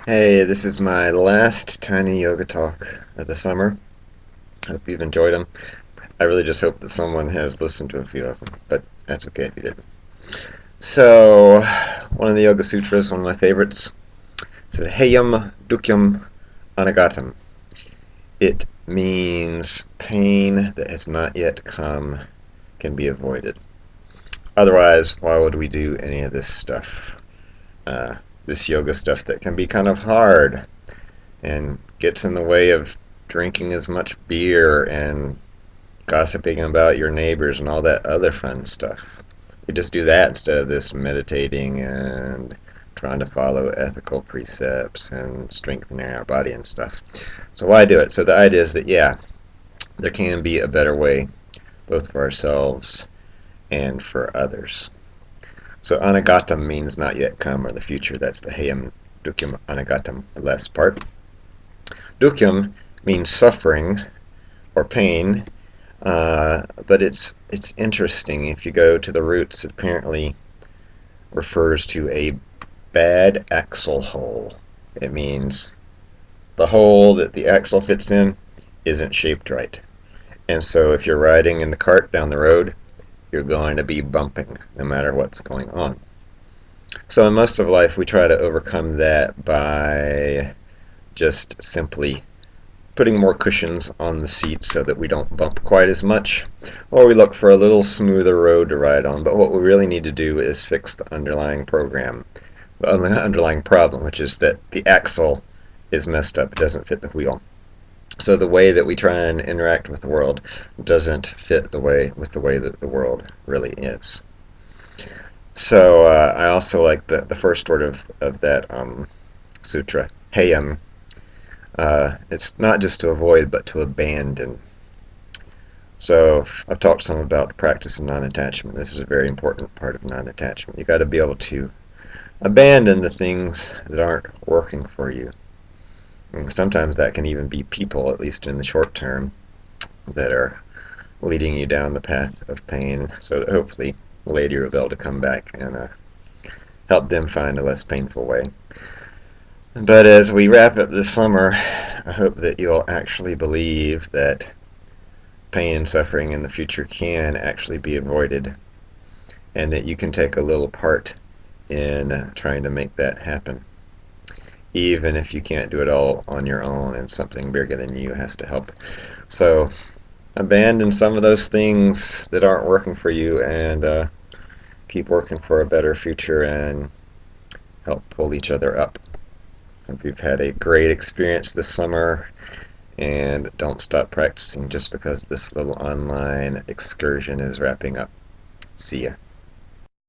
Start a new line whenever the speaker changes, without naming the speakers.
Hey, this is my last tiny yoga talk of the summer. Hope you've enjoyed them. I really just hope that someone has listened to a few of them, but that's okay if you didn't. So, one of the Yoga Sutras, one of my favorites, says Heyam Dukyam Anagatam. It means pain that has not yet come can be avoided. Otherwise, why would we do any of this stuff? Uh, this yoga stuff that can be kind of hard and gets in the way of drinking as much beer and gossiping about your neighbors and all that other fun stuff. We just do that instead of this meditating and trying to follow ethical precepts and strengthening our body and stuff. So why do it? So the idea is that, yeah, there can be a better way, both for ourselves and for others. So anagatam means not yet come or the future. That's the heyam dukyam anagatam, the last part. Dukkhyam means suffering or pain, but it's interesting. If you go to the roots, it apparently refers to a bad axle hole. It means the hole that the axle fits in isn't shaped right. And so if you're riding in the cart down the road, you're going to be bumping no matter what's going on. So in most of life, we try to overcome that by just simply putting more cushions on the seat so that we don't bump quite as much, or we look for a little smoother road to ride on. But what we really need to do is fix the underlying the underlying problem, which is that the axle is messed up. It doesn't fit the wheel. So the way that we try and interact with the world doesn't fit the way that the world really is. So I also like the first word of that sutra, Heyam. It's not just to avoid, but to abandon. So I've talked some about practice of non-attachment. This is a very important part of non-attachment. You've got to be able to abandon the things that aren't working for you. And sometimes that can even be people, at least in the short term, that are leading you down the path of pain, so that hopefully later you'll be able to come back and help them find a less painful way. But as we wrap up this summer, I hope that you'll actually believe that pain and suffering in the future can actually be avoided, and that you can take a little part in trying to make that happen. Even if you can't do it all on your own and something bigger than you has to help. So abandon some of those things that aren't working for you and keep working for a better future and help pull each other up. Hope you've had a great experience this summer, and don't stop practicing just because this little online excursion is wrapping up. See ya.